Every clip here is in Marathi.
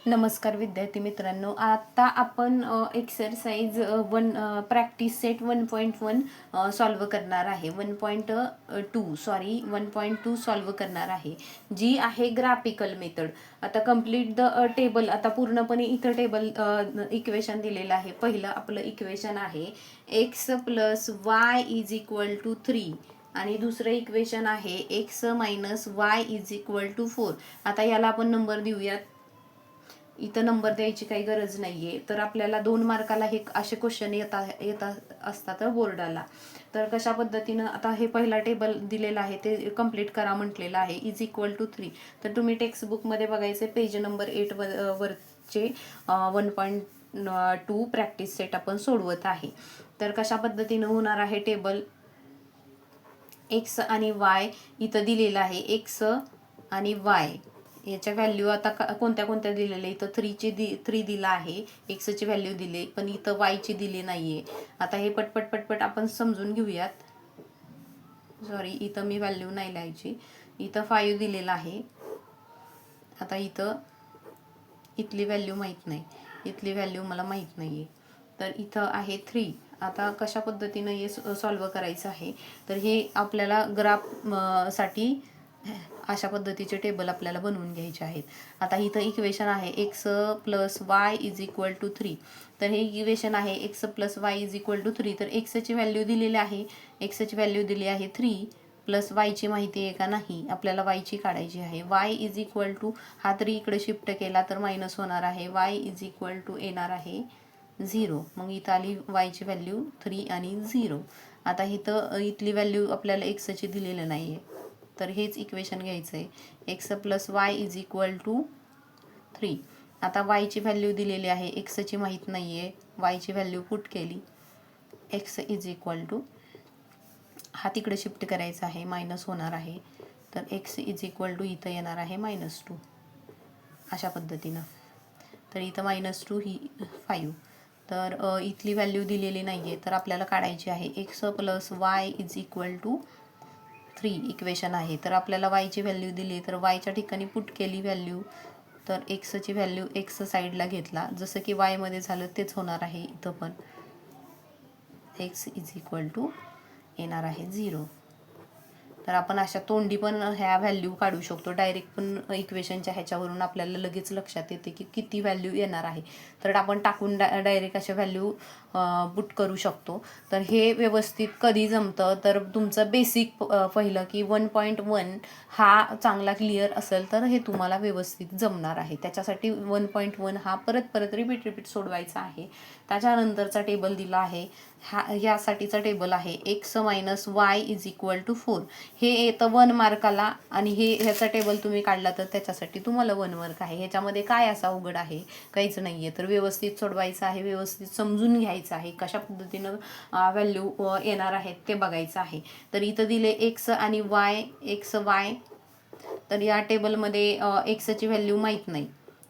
नमस्कार विद्यार्थी मित्रांनो, आता आपण एक्सरसाइज प्रॅक्टिस सेट 1.1 सॉल्व करणार आहे. 1.2 सॉल्व करणार आहे, जी आहे ग्राफिकल मेथड. आता कम्प्लीट द टेबल. आता पूर्णपणे इथं टेबल इक्वेशन दिलेलं आहे. पहिलं आपलं इक्वेशन आहे x + y = 3 आणि दुसरं इक्वेशन आहे x - y = 4. आता याला आपण नंबर देऊयात. इथं नंबर द्यायची काही गरज नाहीये. तर आपल्याला 2 मार्काला हे असे क्वेश्चन येत असतात बोर्डाला. तर कशा पद्धतीनं आता हे पहिला टेबल दिलेला आहे ते कंप्लीट करा म्हटलेलं आहे. = 3. तर तुम्ही टेक्स्टबुकमध्ये बघायचे पेज नंबर 8 वरचे 1.2 प्रॅक्टिस सेट आपण सोडवत आहे. तर कशा पद्धतीनं होणार आहे टेबल. एक्स आणि वाय इथं दिलेलं आहे. एक्स आणि वाय याच्या व्हॅल्यू आता कोणत्या कोणत्या दिलेल्या. इथं 3 दिला आहे, एक्सची व्हॅल्यू दिली, पण इथं वायची दिली नाहीये. आता हे पटपट आपण समजून घेऊयात. सॉरी, इथं मी व्हॅल्यू नाही लिहायची. इथं 5 दिलेला आहे. आता इथली व्हॅल्यू माहीत नाही, इथली व्हॅल्यू मला माहीत नाहीये. तर इथं आहे 3. आता कशा पद्धतीनं हे सॉल्व करायचं आहे. तर हे आपल्याला ग्राफ साठी अशा पद्धतीचे टेबल आपल्याला बनवून घ्यायचे आहेत. आता इथं इक्वेशन आहे x + y = 3. तर हे इक्वेशन आहे x + y = 3. तर एक्सची व्हॅल्यू दिलेली आहे, एक्सची व्हॅल्यू दिली आहे 3 प्लस वायची माहिती आहे का नाही, आपल्याला वायची काढायची आहे. y हा 3 इकडे शिफ्ट केला तर मायनस होणार आहे. y येणार आहे 0. मग इथं आली वायची व्हॅल्यू 3 आणि 0. आता इथं इथली व्हॅल्यू आपल्याला एक्सची दिलेलं नाही आहे. तर हेच इक्वेशन घ्यायचं आहे. x + y = 3. आता वायची व्हॅल्यू दिलेली आहे, एक्सची माहीत नाही आहे. वायची व्हॅल्यू पुट केली. x = हा तिकडे शिफ्ट करायचा आहे, मायनस होणार आहे. तर x = इथं येणार आहे -2. अशा पद्धतीनं. तर इथं -2 ही 5. तर इथली व्हॅल्यू दिलेली नाही आहे, तर आपल्याला काढायची आहे. x + y = 3 इक्वेशन आहे. तर आपल्याला वायची व्हॅल्यू दिली, तर वायच्या ठिकाणी पुट केली व्हॅल्यू. तर एक्सची व्हॅल्यू एक्स साईडला घेतला, जसं की वायमध्ये झालं तेच होणार आहे इथं पण. x = येणार आहे 0. तर आपण अशा तोंडी पण ह्या व्हॅल्यू काढू शकतो. डायरेक्ट पण इक्वेशनच्या ह्याच्यावरून आपल्याला लगेच लक्षात येते की किती व्हॅल्यू येणार आहे. तर आपण टाकून डायरेक्ट अशा व्हॅल्यू पुट करू शकतो. तर हे व्यवस्थित कधी जमतं तर तुमचं बेसिक पहिलं की 1.1 हा चांगला क्लिअर असेल तर हे तुम्हाला व्यवस्थित जमणार आहे. त्याच्यासाठी 1.1 हा परत रिपीट सोडवायचा आहे. त्याच्यानंतरचा टेबल दिला आहे, ह्यासाठीचा टेबल आहे x - y = 4. हे येतं 1 मार्काला आणि ह्याचा टेबल तुम्ही काढला तर त्याच्यासाठी तुम्हाला 1 मार्क आहे. ह्याच्यामध्ये काय असा अवघड आहे, काहीच नाहीये. तर व्यवस्थित सोडवायचं आहे, व्यवस्थित समजून घ्यायचं आहे, कशा पद्धतीनं व्हॅल्यू येणार आहेत ते बघायचं आहे. तर इथं दिले x आणि y, x y. तर या टेबलमध्ये एक्सची व्हॅल्यू माहीत नाही,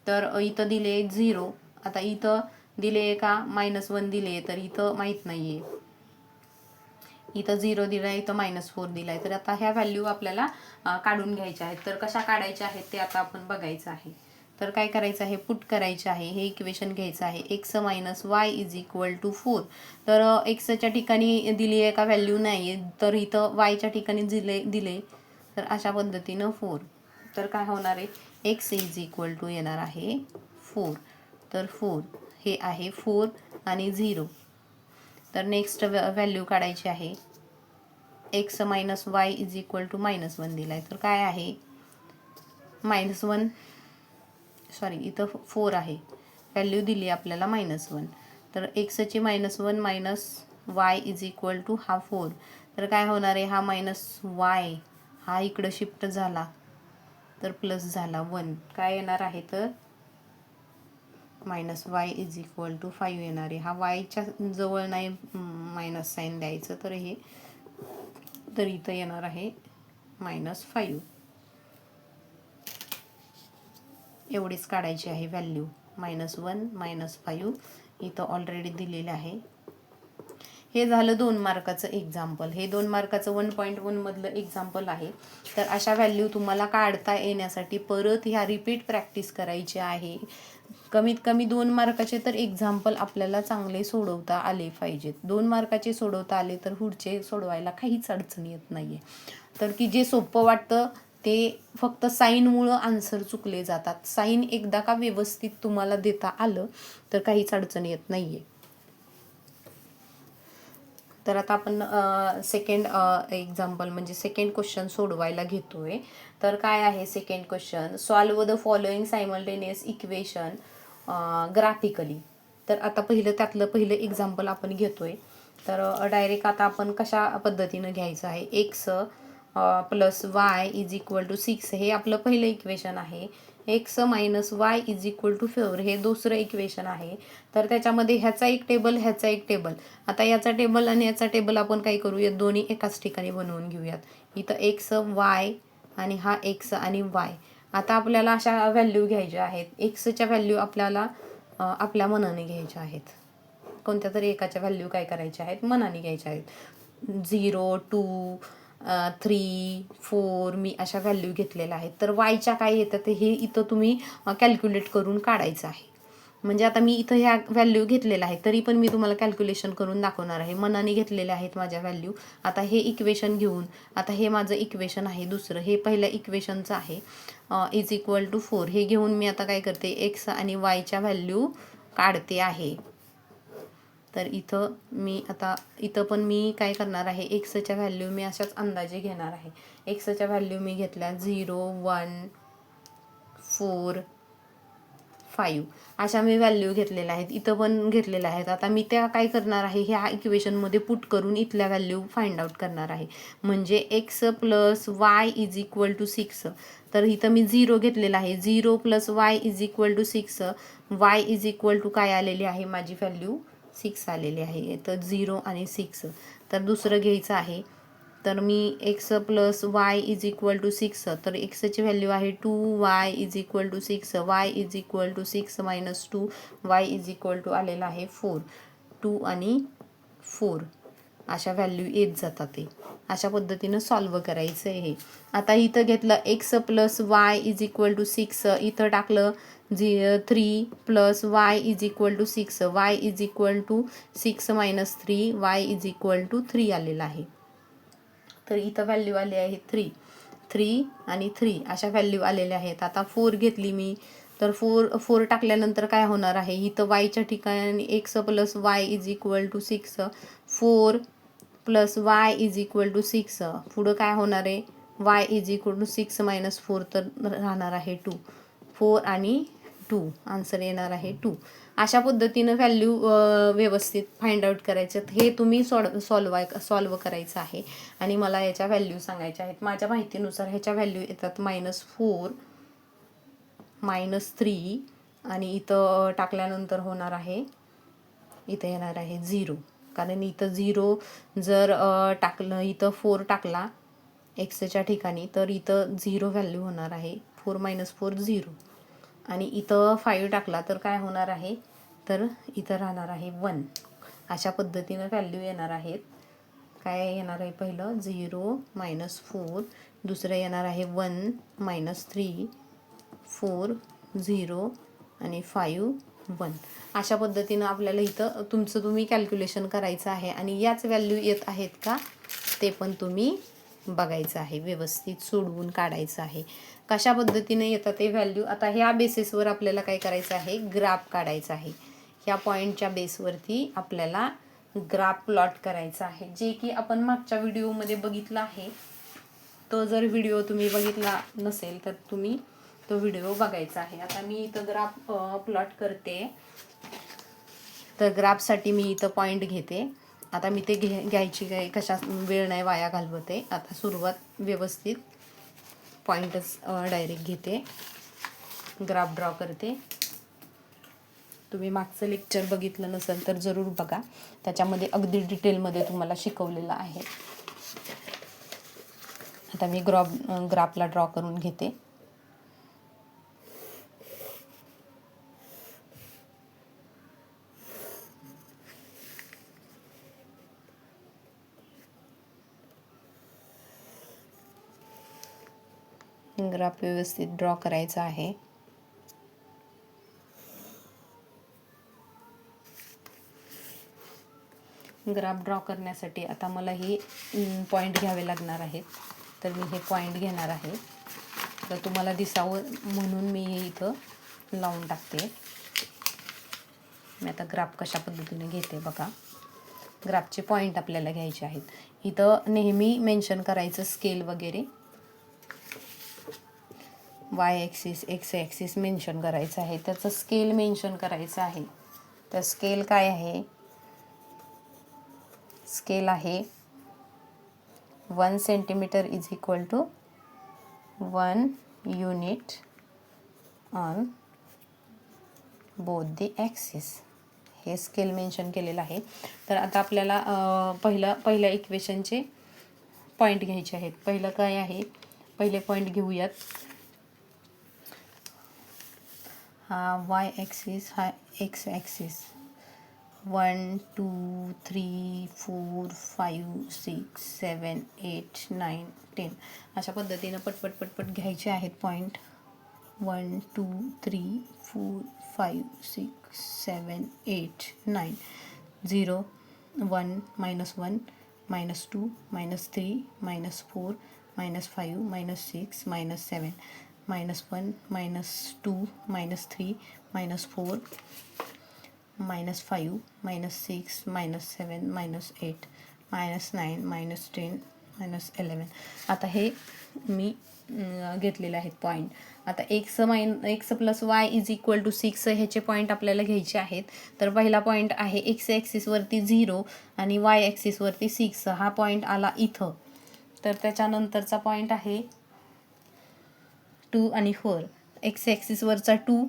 तर इथं दिले 0. आता इथं दिले का -1 दिले, तर इथं माहीत नाहीये. इथं 0 दिलाय, इथं -4 दिलाय. तर आता ह्या व्हॅल्यू आपल्याला काढून घ्यायच्या आहेत. तर कशा काढायच्या आहेत ते आता आपण बघायचं आहे. तर काय करायचं आहे, पुट करायचे आहे. हे इक्वेशन घ्यायचं आहे x - y = 4. तर एक्सच्या ठिकाणी दिली आहे का व्हॅल्यू नाही आहे, तर इथं वायच्या ठिकाणी दिले. तर अशा पद्धतीनं 4. तर काय होणार आहे, x = येणार आहे 4. तर 4 हे आहे 4 आणि 0. तर नेक्स्ट व्हॅल्यू काढायची आहे. x - y = -1 दिलाय, तर काय आहे -1. सॉरी, इथं 4 आहे, व्हॅल्यू दिली आपल्याला -1. तर एक्सची -1 y = हा 4. तर काय होणार आहे, हा -y हा इकडं शिफ्ट झाला तर प्लस झाला 1. काय येणार आहे तर -y = 5 येणार आहे. हा वायच्या जवळ नाही मायनस साईन द्यायचं, तर इथं येणार आहे -5. एवढीच काढायची आहे व्हॅल्यू. -1 -5 इथं ऑलरेडी दिलेले आहे. हे झालं 2 मार्काचं एक्झाम्पल. हे 2 मार्काचं 1.1 मधलं एक्झाम्पल आहे. तर अशा व्हॅल्यू तुम्हाला काढता येण्यासाठी परत ह्या रिपीट प्रॅक्टिस करायची आहे. कमीत कमी 2 मार्काचे तर एक्झाम्पल आपल्याला चांगले सोडवता आले पाहिजेत. 2 मार्काचे सोडवता आले तर पुढचे सोडवायला काहीच अडचण येत नाहीये. तर की जे सोपं वाटतं ते फक्त साईनमुळं आन्सर चुकले जातात. साईन एकदा का व्यवस्थित तुम्हाला देता आलं तर काहीच अडचण येत नाहीये. तर आता आपण सेकंड एक्झाम्पल म्हणजे सेकंड क्वेश्चन सोडवायला घेतोय. तर काय आहे second question? Solve the following simultaneous equation graphically. तर आता त्यातलं पहिलं एक्झाम्पल आपण घेतोय. तर डायरेक्ट आता आपण कशा पद्धतीनं घ्यायचं आहे? X plus Y is equal to 6 हे आपलं पहिलं इक्वेशन आहे. X minus Y is equal to 4 हे दुसरं इक्वेशन आहे. तर त्याच्यामध्ये ह्याचा एक टेबल, ह्याचा एक टेबल. आता याचा टेबल आणि याचा टेबल आपण काय करूयात? दोन्ही एकाच ठिकाणी बनवून घेऊयात. इथं एक्स वाय आणि हा एक्स आणि वाय. आता आपल्याला अशा व्हॅल्यू घ्यायच्या आहेत. एक्सच्या व्हॅल्यू आपल्याला आपल्या मनाने घ्यायच्या आहेत. कोणत्या तरी एकाच्या व्हॅल्यू काय करायच्या आहेत? मनाने घ्यायच्या आहेत. 0, 2, 3, 4 मी अशा व्हॅल्यू घेतलेल्या आहेत. तर वायच्या काय येतात हे इथं तुम्ही कॅल्क्युलेट करून काढायचं आहे. म्हणजे आता मी इथं ह्या व्हॅल्यू घेतलेल्या आहेत तरी पण मी तुम्हाला कॅल्क्युलेशन करून दाखवणार आहे. मनाने घेतलेल्या आहेत माझ्या व्हॅल्यू. आता हे इक्वेशन घेऊन आता हे माझं इक्वेशन आहे दुसरं. हे पहिल्या इक्वेशनचं आहे इज इक्वल टू 4. हे घेऊन मी आता काय करते? एक्स आणि वायच्या व्हॅल्यू काढते आहे. तर इथं पण मी काय करणार आहे? एक्सच्या व्हॅल्यू मी अशाच अंदाजे घेणार आहे. एक्सच्या व्हॅल्यू मी घेतल्या 0, 1, 4, 5 अशा मी व्हॅल्यू घेतलेल्या आहेत. इथं पण घेतलेल्या आहेत. आता मी त्या काय करणार आहे? ह्या इक्वेशनमध्ये पुट करून इथल्या व्हॅल्यू फाइंड आउट करणार आहे. म्हणजे x plus Y is equal to 6. तर इथं मी 0 घेतलेला आहे. 0 plus Y is equal to 6. Y is equal to काय आलेली आहे? माझी व्हॅल्यू 6 आलेली आहे. तर 0 आणि 6. तर दुसरं घ्यायचं आहे. तर मी X plus Y is equal to 6. तर एक्सची व्हॅल्यू आहे 2, Y is equal to 6. Y is equal to 6 minus 2. Y is equal to आलेला आहे 4. 2 आणि 4 अशा व्हॅल्यू येत जातात. ते अशा पद्धतीनं सॉल्व करायचं आहे. आता इथं घेतलं x plus Y is equal to 6. इथं टाकलं 3 plus Y is equal to 6. Y is equal to 6 minus 3. Y is equal to 3 आलेला आहे. तर इथं व्हॅल्यू आली आहे 3 आणि 3 अशा व्हॅल्यू आलेल्या आहेत. आता 4 घेतली मी. तर 4 टाकल्यानंतर काय होणार आहे? इथं वायच्या ठिकाणी x plus Y is equal to 6. 4 plus Y is equal to 6. पुढं काय होणार आहे? Y is equal to 6 minus 4 तर राहणार आहे 2. 4 आणि 2 आन्सर येणार आहे 2. अशा पद्धतीनं व्हॅल्यू व्यवस्थित फाइंड आउट करायचं. हे तुम्ही सॉल्व करायचं आहे आणि मला याच्या व्हॅल्यू सांगायच्या आहेत. माझ्या माहितीनुसार ह्याच्या व्हॅल्यू येतात -4, -3 आणि इथं टाकल्यानंतर होणार आहे, इथं येणार आहे 0. कारण इथं 0 जर टाकलं, इथं 4 टाकला एक्सच्या ठिकाणी तर इथं 0 व्हॅल्यू होणार आहे. 4 - 4 0. आणि इथं 5 टाकला तर काय होणार आहे? तर इथं राहणार आहे 1. अशा पद्धतीनं व्हॅल्यू येणार आहेत. काय येणार आहे? पहिलं 0 - 4, दुसरं येणार आहे 1 - 3, 4 0 आणि 5 1. अशा पद्धतीनं आपल्याला इथं तुम्ही कॅल्क्युलेशन करायचं आहे आणि याच व्हॅल्यू येत आहेत का ते पण तुम्ही बघायचं आहे. व्यवस्थित सोडवून काढायचं आहे. कशा पद्धतीने येतात ते व्हॅल्यू. आता ह्या बेसिसवर आपल्याला काय करायचं आहे? ग्राफ काढायचा आहे. ह्या पॉईंटच्या बेसवरती आपल्याला ग्राफ प्लॉट करायचा आहे, जे की आपण मागच्या व्हिडिओमध्ये बघितला आहे. तो जर व्हिडिओ तुम्ही बघितला नसेल तर तुम्ही तो व्हिडिओ बघायचा आहे. आता मी इथं ग्राफ प्लॉट करते. तर ग्राफसाठी मी इथं पॉईंट घेते. आता मी ते घ्यायची काय कशा वेळ नाही वाया घालवते. आता सुरुवात व्यवस्थित पॉईंटच डायरेक्ट घेते, ग्राफ ड्रॉ करते. तुम्ही मागचं लेक्चर बघितलं नसेल तर जरूर बघा, त्याच्यामध्ये अगदी डिटेलमध्ये तुम्हाला शिकवलेलं आहे. आता मी ग्राफला ड्रॉ करून घेते. ग्राफ व्यवस्थित ड्रॉ करायचा आहे. ग्राफ ड्रॉ करण्यासाठी आता मला हे पॉईंट घ्यावे लागणार आहेत. तर मी हे पॉईंट घेणार आहे. तर तुम्हाला दिसावं म्हणून मी हे इथं लावून टाकते. मी आता ग्राफ कशा पद्धतीने घेते बघा. ग्राफचे पॉईंट आपल्याला घ्यायचे आहेत. इथं नेहमी मेन्शन करायचं स्केल वगैरे. Y axis x axis mention करायचं आहे. त्याचं स्केल मेन्शन करायचं आहे. तर स्केल काय आहे? स्केल आहे 1 centimetre is equal to 1 unit on both the axis. हे स्केल मेन्शन केलेलं आहे. तर आता आपल्याला पहिल्या इक्वेशनचे पॉईंट घ्यायचे आहेत. पहिलं काय आहे? पहिले पॉईंट घेऊयात. हा वाय ॲक्सिस, हा एक्स ॲक्सिस. 1 2 3 4 5 6 7 8 9 10 अशा पद्धतीनं पटपट घ्यायचे आहेत पॉईंट. 1 2 3 4 5 6 7 8 9 0 1 -1 -2 -3 -4 -5 -6 -7 -1 -2 -3 -4 -5 -6 -7 -8 -9 -10 -11. आता हे मी घेतलेले आहेत पॉईंट. आता x plus Y is equal to 6 ह्याचे पॉईंट आपल्याला घ्यायचे आहेत. तर पहिला पॉईंट आहे एक्स ॲक्सिसवरती 0 आणि वाय ॲक्सिसवरती 6. हा पॉईंट आला इथं. तर त्याच्यानंतरचा पॉईंट आहे 2 आणि 4. एक्स ॲक्सिसवरचा 2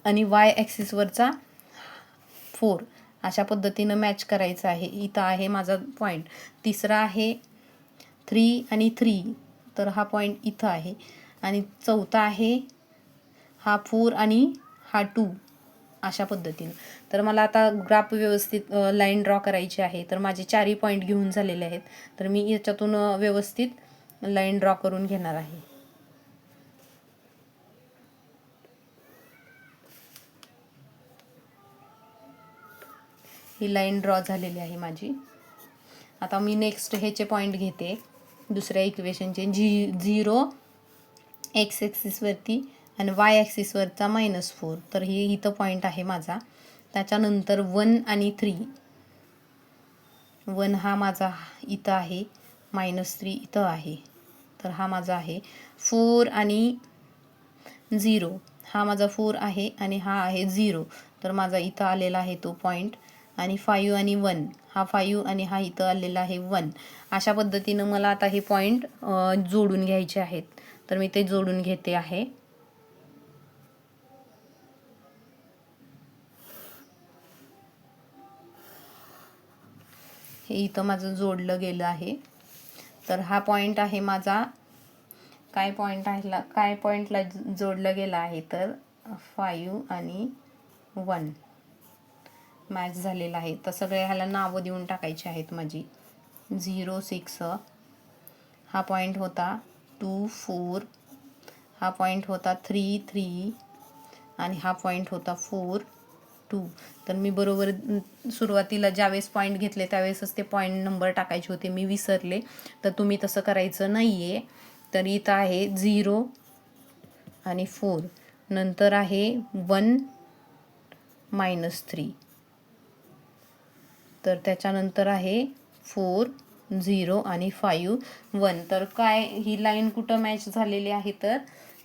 आणि वाय ॲक्सिसवरचा 4 अशा पद्धतीनं मॅच करायचं आहे. इथं आहे माझा पॉईंट. तिसरा आहे 3 आणि 3. तर हा पॉईंट इथं आहे. आणि चौथा आहे हा 4 आणि हा 2 अशा पद्धतीनं. तर मला आता ग्राफ व्यवस्थित लाईन ड्रॉ करायची आहे. तर माझे 4ही पॉईंट घेऊन झालेले आहेत. तर मी याच्यातून व्यवस्थित लाईन ड्रॉ करून घेणार आहे. ही लाईन ड्रॉ झालेली आहे माझी. आता मी नेक्स्ट ह्याचे पॉईंट घेते दुसऱ्या इक्वेशनचे. 0 एक्स ॲक्सिसवरती आणि वाय ॲक्सिसवरचा -4. तर हे इथं पॉईंट आहे माझा. त्याच्यानंतर 1 आणि 3. 1 हा माझा इथं आहे, -3 इथं आहे. तर हा माझा आहे. 4 आणि 0 हा माझा 4 आहे आणि हा आहे 0. तर माझा इथं आलेला आहे तो पॉईंट. आणि 5 आणि 1 हा 5 आणि हा इथं आलेला आहे 1. अशा पद्धतीनं मला आता हे पॉईंट जोडून घ्यायचे आहेत. तर मी ते जोडून घेते आहे. हे इथं माझं जोडलं गेलं आहे. तर हा पॉईंट आहे माझा. काय पॉईंटला जोडलं गेलं आहे तर 5 आणि 1 मॅच झालेला आहे. तर सगळे ह्याला नावं देऊन टाकायची आहेत माझी. 0 6 हा पॉईंट होता. 2 4 हा पॉईंट होता. 3 3 आणि हा पॉईंट होता 4 2. तर मी बरोबर सुरुवातीला ज्यावेळेस पॉईंट घेतले त्यावेळेसच ते पॉईंट नंबर टाकायचे होते, मी विसरले. तर तुम्ही तसं करायचं नाही आहे. तर इथं आहे 0 आणि 4. नंतर आहे 1 -3. तर त्याच्यानंतर आहे 4 0 आणि 5 1. तर काय ही लाईन कुठं मॅच झालेली आहे तर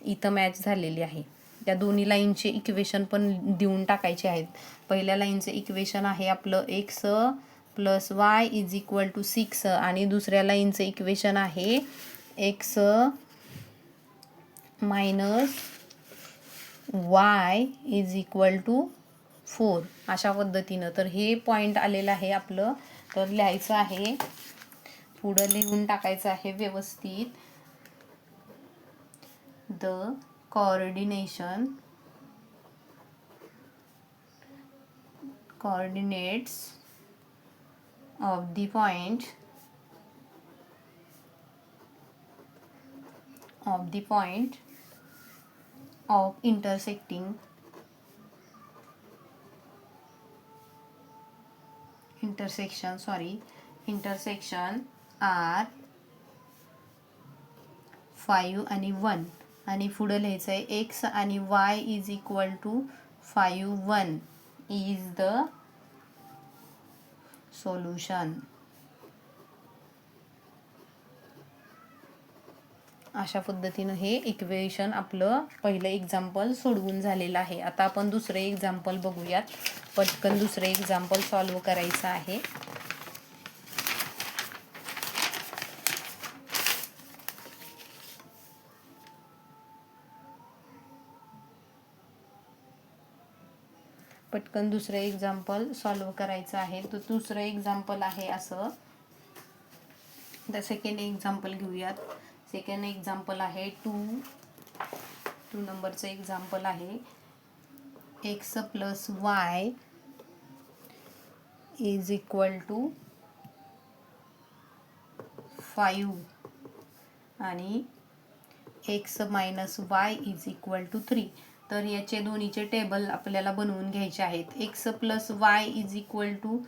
इथं मॅच झालेली आहे. त्या दोन्ही लाईनचे इक्वेशन पण देऊन टाकायचे आहेत. पहिल्या लाईनचे इक्वेशन आहे आपलं x plus Y is equal to 6 आणि दुसऱ्या लाईनचं इक्वेशन आहे x minus Y is equal to 4 अशा पद्धतीनं. तर हे पॉईंट आलेलं आहे आपलं. तर लिहायचं आहे, पुढं लिहून टाकायचं आहे व्यवस्थित. The coordinates of of the point of intersection are 5 आणि 1 आणि पुढे लिहायचं आहे x आणि y is equal to 5 1 is the solution. अशा पद्धतीनं हे इक्वेशन आपलं पहिलं एक्झाम्पल सोडवून झालेलं आहे. आता आपण दुसरे एक्झाम्पल बघूयात. पटकन दुसरे एक्झाम्पल सॉल्व्ह करायचं आहे. पटकन दुसरे एक्झाम्पल सॉल्व्ह करायचं आहे. तर दुसरं एक्झाम्पल आहे असं. द सेकंड एक्झाम्पल घेऊयात. सेकंड एक्झाम्पल आहे 2 नंबरचं एक्झाम्पल आहे x plus y is equal to 5 आणि x minus y is equal to 3. तर याचे दोन्हीचे टेबल आपल्याला बनवून घ्यायचे आहेत. x plus y is equal to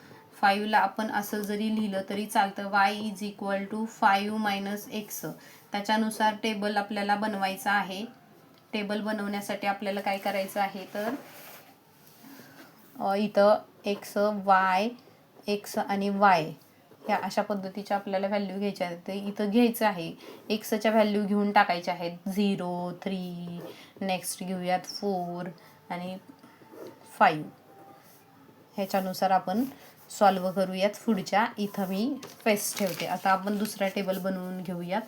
5ला आपण असं जरी लिहिलं तरी चालतं. y is equal to 5 minus x. त्याच्यानुसार टेबल आपल्याला बनवायचं आहे. टेबल बनवण्यासाठी आपल्याला काय करायचं आहे तर इथं x आणि y ह्या अशा पद्धतीच्या आपल्याला व्हॅल्यू घ्यायच्या आहेत. ते इथं घ्यायचं आहे. एक्सच्या व्हॅल्यू घेऊन टाकायच्या आहेत 0 3. नेक्स्ट घेऊयात 4 आणि 5. ह्याच्यानुसार आपण सॉल्व्ह करूयात पुढच्या. इथं मी फेस ठेवते. आता आपण दुसरा टेबल बनवून घेऊयात.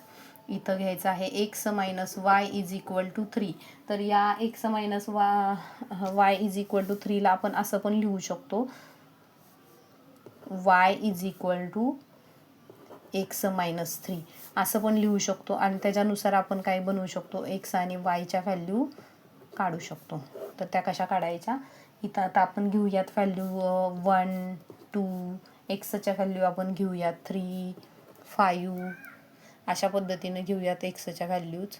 इथं घ्यायचं आहे x minus Y is equal to 3. तर या x minus Y is equal to 3ला आपण असं पण लिहू शकतो y is equal to x minus 3 असं पण लिहू शकतो. आणि त्याच्यानुसार आपण काय बनवू शकतो x आणि yच्या व्हॅल्यू काढू शकतो. तर त्या कशा काढायच्या इथं आता आपण घेऊयात व्हॅल्यू 1 2. एक्सच्या व्हॅल्यू आपण घेऊयात 3 5. अशा पद्धतीने घेऊयात एक्सच्या व्हॅल्यूज.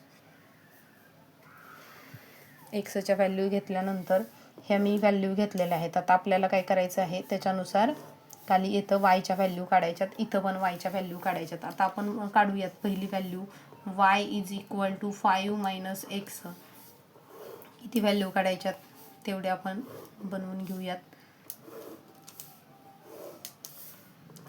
एक्सच्या व्हॅल्यू घेतल्यानंतर ह्या मी व्हॅल्यू घेतलेल्या आहेत. आता आपल्याला काय करायचं आहे त्याच्यानुसार खाली इथं वायच्या व्हॅल्यू काढायच्यात. इथं पण वायच्या व्हॅल्यू काढायच्यात. आता आपण काढूयात पहिली value y is equal to 5 minus x. किती व्हॅल्यू काढायच्यात तेवढे आपण बनवून घेऊयात.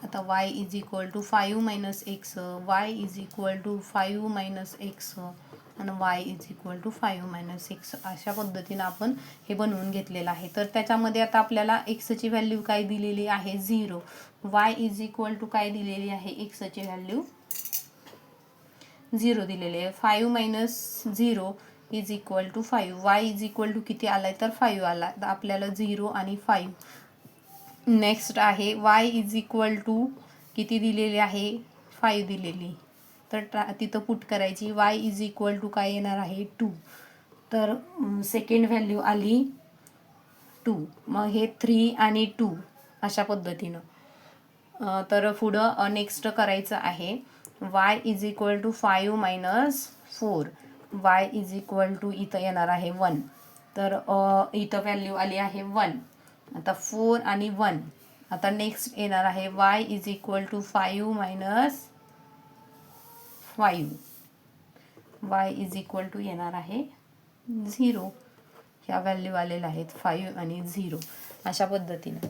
आता y is equal to 5 minus x, y is equal to 5 minus x आणि y is equal to 5 minus x. अशा पद्धतीनं आपण हे बनवून घेतलेलं आहे. तर त्याच्यामध्ये आता आपल्याला एक्सची व्हॅल्यू काय दिलेली आहे 0. y इज इक्वल टू काय दिलेली आहे एक्सची व्हॅल्यू 0 दिलेली आहे. 5 minus 0 is equal to 5. y is equal to किती आलाय तर 5 आला. तर आपल्याला 0 आणि 5. नेक्स्ट आहे y इज इक्वल टू किती दिलेली आहे 5 दिलेली. तर तिथं पुट करायची y इज इक्वल टू काय येणार आहे 2. तर सेकंड व्हॅल्यू आली 2. मग हे 3 आणि 2 अशा पद्धतीनं. तर पुढं नेक्स्ट करायचं आहे y is equal to 5 minus 4. y is equal to इथं येणार आहे 1. तर इथं व्हॅल्यू आली आहे 1. आता 4 आणि 1. आता नेक्स्ट येणार आहे y is equal to 5 minus 5. y is equal to येणार आहे 0. ह्या व्हॅल्यू आलेल्या आहेत 5 आणि 0. अशा पद्धतीनं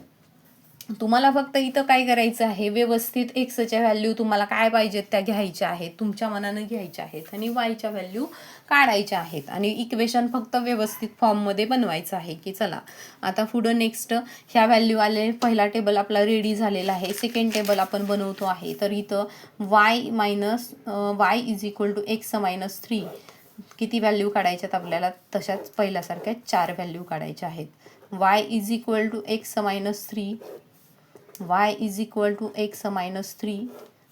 तुम्हाला फक्त इथं काय करायचं आहे व्यवस्थित एक्सच्या व्हॅल्यू तुम्हाला काय पाहिजेत त्या घ्यायच्या आहेत. तुमच्या मनानं घ्यायच्या आहेत आणि वायच्या व्हॅल्यू काढायच्या आहेत आणि इक्वेशन फक्त व्यवस्थित फॉर्ममध्ये बनवायचं आहे की चला. आता पुढं नेक्स्ट ह्या व्हॅल्यू आले. पहिला टेबल आपला रेडी झालेला आहे. सेकंड टेबल आपण बनवतो आहे. तर इथं y is equal to x minus 3 किती व्हॅल्यू काढायच्यात आपल्याला तशाच पहिल्यासारख्या 4 व्हॅल्यू काढायच्या आहेत. y is equal to x minus 3, y is equal to x minus 3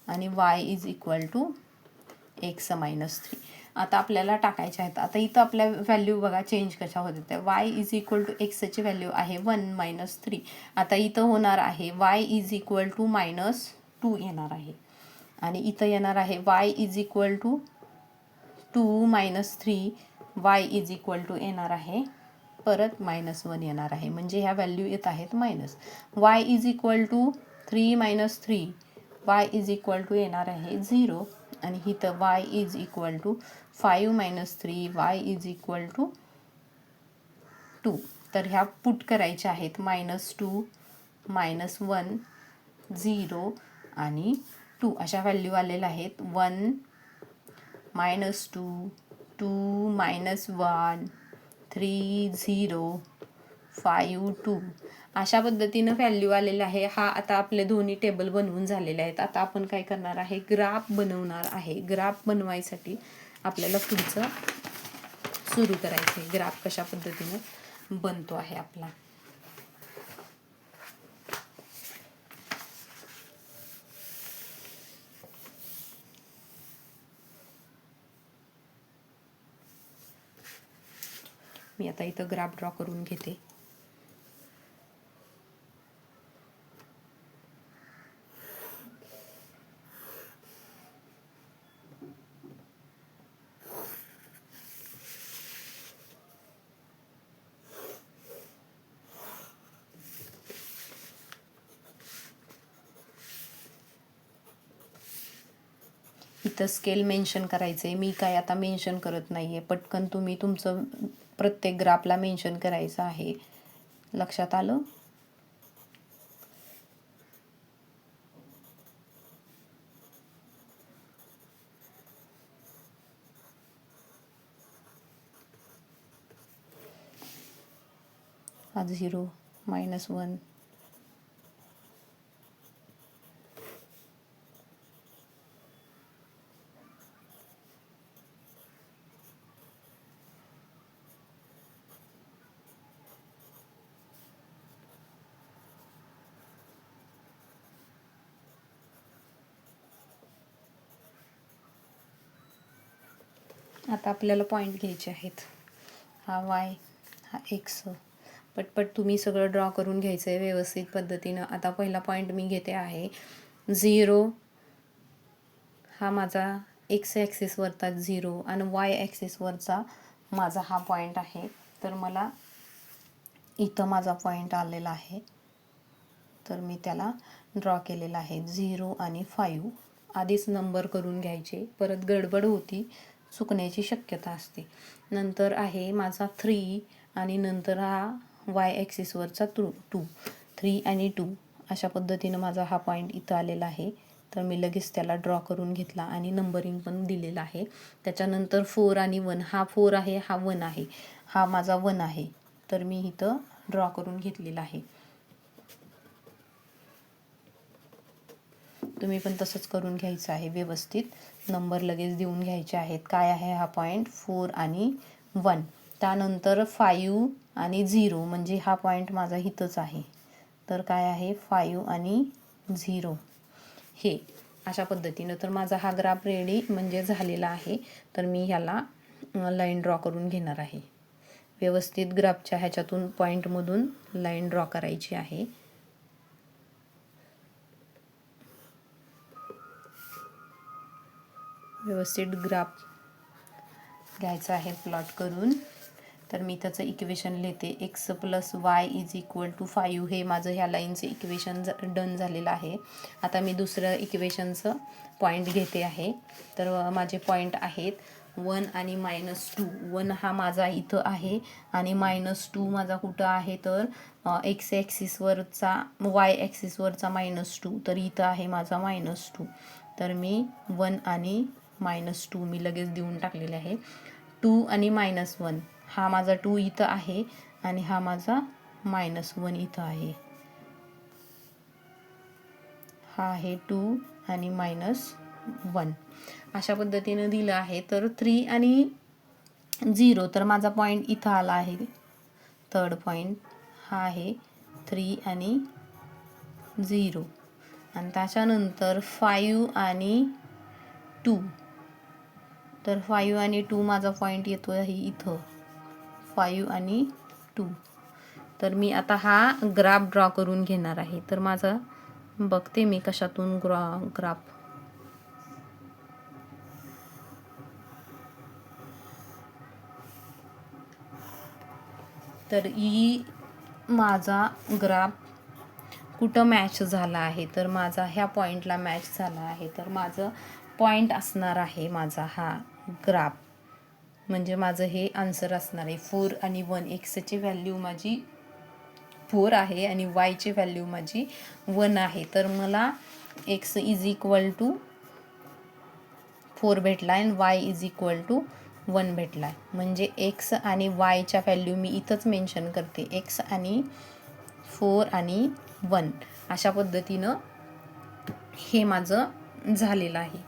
आणि y is equal to x minus 3. आता आपल्याला टाकायचे आहेत. आता इथं आपल्या व्हॅल्यू बघा चेंज कशा होत आहेत. y इज इक्वल टू एक्सची व्हॅल्यू आहे 1 मायनस 3. आता इथं होणार आहे y is equal to minus 2 येणार आहे आणि इथं येणार आहे y is equal to 2 - 3 y is equal to येणार आहे परत -1 येणार आहे, म्हणजे ह्या व्हॅल्यू येत आहेत minus. y is equal to 3 - 3 y is equal to येणार आहे 0 आणि इथं y is equal to 5 - 3 y is equal to 2. तर ह्या पुट करायच्या आहेत -2 -1 0 आणि 2 अशा व्हॅल्यू आलेल्या आहेत. 1 -2 2 -1 3 0 5 2 अशा पद्धतीनं व्हॅल्यू आलेलं आहे. हा आता आपले दोन्ही टेबल बनवून झालेले आहेत. आता आपण काय करणार आहे, ग्राफ बनवणार आहे. ग्राफ बनवायसाठी आपल्याला पुढचं सुरू करायचं आहे. ग्राफ कशा पद्धतीनं बनतो आहे आपला. मी आता इथं ग्राफ ड्रॉ करून घेते. इथं स्केल मेन्शन करायचं आहे. मी काय आता मेन्शन करत नाही आहे. पटकन तुम्ही तुमचं प्रत्येक ग्राफला मेन्शन करायचं आहे. लक्षात आलं? हा 0 -1 आता आपल्याला पॉईंट घ्यायचे आहेत. हा y, हा x. पटपट तुम्ही सगळं ड्रॉ करून घ्यायचं आहे व्यवस्थित पद्धतीनं. आता पहिला पॉईंट मी घेते आहे 0. हा माझा x ॲक्सिसवरचा 0 आणि y ॲक्सिसवरचा माझा हा पॉईंट आहे. तर मला इथं माझा पॉईंट आलेला आहे, तर मी त्याला ड्रॉ केलेला आहे 0 आणि 5. आधीच नंबर करून घ्यायचे, परत गडबड होती, चुकण्याची शक्यता असते. नंतर आहे माझा 3 आणि नंतर हा y ॲक्सिसवरचा 2 3 आणि 2 अशा पद्धतीनं माझा हा पॉईंट इथं आलेला आहे. तर मी लगेच त्याला ड्रॉ करून घेतला आणि नंबरिंग पण दिलेलं आहे. त्याच्यानंतर 4 आणि 1, हा 4 आहे, हा 1 आहे, हा माझा 1 आहे. तर मी इथं ड्रॉ करून घेतलेला आहे. तुम्ही पण तसंच करून घ्यायचं आहे व्यवस्थित. नंबर लगेच देऊन घ्यायचे आहेत. काय आहे हा पॉईंट 4 आणि 1. त्यानंतर 5 आणि 0 म्हणजे हा पॉईंट माझा इथंच आहे. तर काय आहे 5 आणि 0 हे अशा पद्धतीनं. तर माझा हा ग्राफ रेडी म्हणजे झालेला आहे. तर मी ह्याला लाईन ड्रॉ करून घेणार आहे. व्यवस्थित ग्राफच्या ह्याच्यातून पॉईंटमधून लाईन ड्रॉ करायची आहे. व्यवस्थित ग्राफ घ्यायचा आहे प्लॉट करून. तर मी त्याचं इक्वेशन लिहिते. x + y is equal to 5 हे माझं ह्या लाईनचं इक्वेशन डन झालेलं आहे. आता मी दुसरं इक्वेशनचं पॉईंट घेते आहे. तर माझे पॉईंट आहेत 1 आणि -2. 1 हा माझा इथं आहे आणि -2 माझा कुठं आहे, तर x ॲक्सिसवरचा y ॲक्सिसवरचा -2. तर इथं आहे माझा -2. तर मी 1 आणि -2 मी लगेच देऊन टाकलेले आहे. 2 आणि -1 हा माझा 2 इथं आहे आणि हा माझा -1 इथं आहे. हा आहे 2 आणि -1 अशा पद्धतीनं दिलं आहे. तर 3 आणि 0 तर माझा पॉईंट इथं आला आहे. थर्ड पॉईंट हा आहे 3 आणि 0 आणि त्याच्यानंतर 5 आणि 2. तर 5 आणि 2 माझा पॉईंट येतो आहे इथं 5 आणि 2. तर मी आता हा ग्राफ ड्रॉ करून घेणार आहे. तर माझा बघते मी कशातून ग्राफ तर ही माझा ग्राफ कुठं मॅच झाला आहे, तर माझा ह्या पॉईंटला मॅच झाला आहे. तर माझं पॉईंट असणार आहे माझा हा ग्राफ, म्हणजे माझं हे आन्सर असणार आहे. 4 आणि 1, एक्सची व्हॅल्यू माझी 4 आहे आणि वायची व्हॅल्यू माझी 1 आहे. तर मला एक्स इज इक्वल टू 4 भेटला आणि वाय इज इक्वल टू 1 भेटला. म्हणजे एक्स आणि वायच्या व्हॅल्यू मी इथंच मेन्शन करते, एक्स आणि 4 आणि 1 अशा पद्धतीनं हे माझं झालेलं आहे.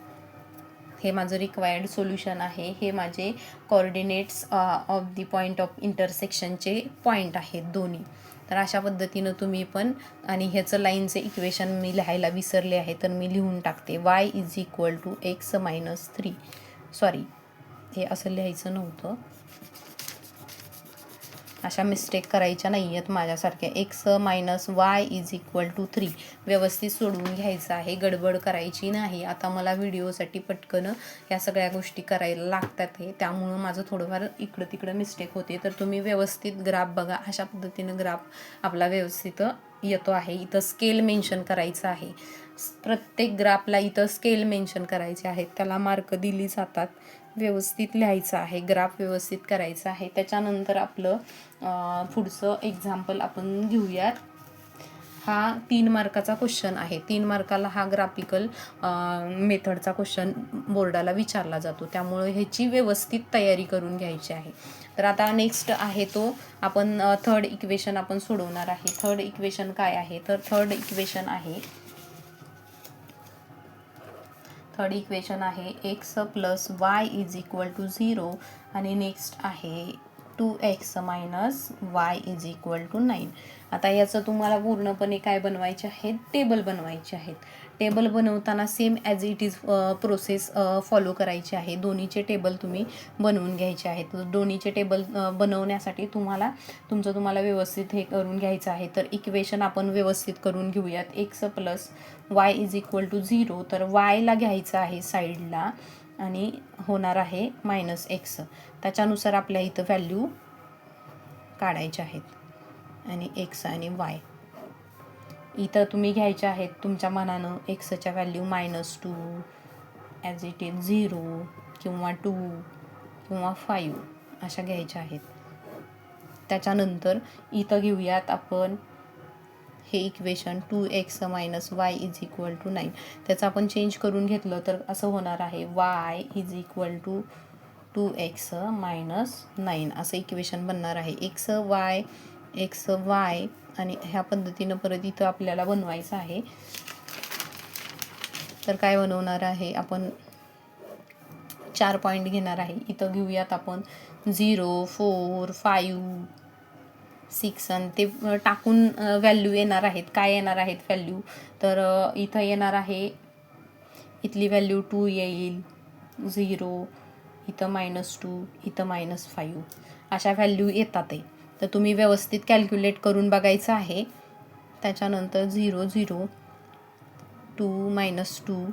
हे माझं रिक्वायर्ड सोल्युशन आहे. हे माझे coordinates of the point of इंटरसेक्शनचे पॉईंट आहेत दोन्ही. तर अशा पद्धतीनं तुम्ही पण, आणि ह्याचं लाईनचे इक्वेशन मी लिहायला विसरले आहे तर मी लिहून टाकते. Y is equal to x minus 3, sorry हे असं लिहायचं नव्हतं, अशा मिस्टेक करायच्या नाही आहेत माझ्यासारख्या. X minus Y is equal to 3 व्यवस्थित सोडवून घ्यायचं आहे, गडबड करायची नाही. आता मला व्हिडिओसाठी पटकन या सगळ्या गोष्टी करायला लागतात आहे, त्यामुळं माझं थोडंफार इकडं तिकडं मिस्टेक होते. तर तुम्ही व्यवस्थित ग्राफ बघा, अशा पद्धतीनं ग्राफ आपला व्यवस्थित येतो आहे. इथं स्केल मेन्शन करायचं आहे, प्रत्येक ग्राफला इथं स्केल मेन्शन करायचे आहेत, त्याला मार्क दिली जातात. व्यवस्थित लिहायचं आहे, ग्राफ व्यवस्थित करायचं आहे. त्याच्यानंतर आपलं पुढचं एक्झाम्पल आपण घेऊयात. हा 3 मार्काचा क्वेश्चन आहे. 3 मार्काला हा ग्राफिकल मेथडचा क्वेश्चन बोर्डाला विचारला जातो, त्यामुळे ह्याची व्यवस्थित तयारी करून घ्यायची आहे. तर आता नेक्स्ट आहे तो आपण थर्ड इक्वेशन आपण सोडवणार आहे. थर्ड इक्वेशन काय आहे, तर थर्ड इक्वेशन आहे x plus Y is equal to 0 आणि नेक्स्ट आहे 2x minus Y is equal to 9. आता याचं तुम्हाला पूर्णपणे काय बनवायचे आहेत, टेबल बनवायचे आहेत. टेबल बनवताना same as it is process follow करायची आहे. दोन्हीचे टेबल तुम्ही बनवून घ्यायचे आहेत. दोन्हीचे टेबल बनवण्यासाठी तुम्हाला व्यवस्थित हे करून घ्यायचं आहे. तर इक्वेशन आपण व्यवस्थित करून घेऊयात. X plus Y is equal to 0, तर वायला घ्यायचं आहे साईडला आणि होणार आहे मायनस एक्स. त्याच्यानुसार आपल्या इथं व्हॅल्यू काढायच्या आहेत आणि एक्स आणि वाय इथं तुम्ही घ्यायच्या आहेत तुमच्या मनानं. एक्सच्या व्हॅल्यू -2 ॲज इट इज 0 किंवा 2 किंवा 5 अशा घ्यायच्या आहेत. त्याच्यानंतर इथं घेऊयात आपण हे equation 2x minus Y is equal to 9. त्याचं आपण चेंज करून घेतलं तर असं होणार आहे y is equal to 2x minus 9 असं इक्वेशन बनणार आहे. एक्स वाय आणि ह्या पद्धतीनं परत इथं आपल्याला बनवायचं आहे. तर काय बनवणार आहे आपण, 4 पॉईंट घेणार आहे. इथं घेऊयात आपण 0, 4, 5, 6 आणि ते टाकून व्हॅल्यू येणार आहेत. काय येणार आहेत व्हॅल्यू, तर इथं येणार आहे, इथली व्हॅल्यू 2 येईल, 0, इथं -2, इथं -5 अशा व्हॅल्यू येतात आहे. तर तुम्ही व्यवस्थित कॅल्क्युलेट करून बघायचं आहे. त्याच्यानंतर 0, 0, 2, -2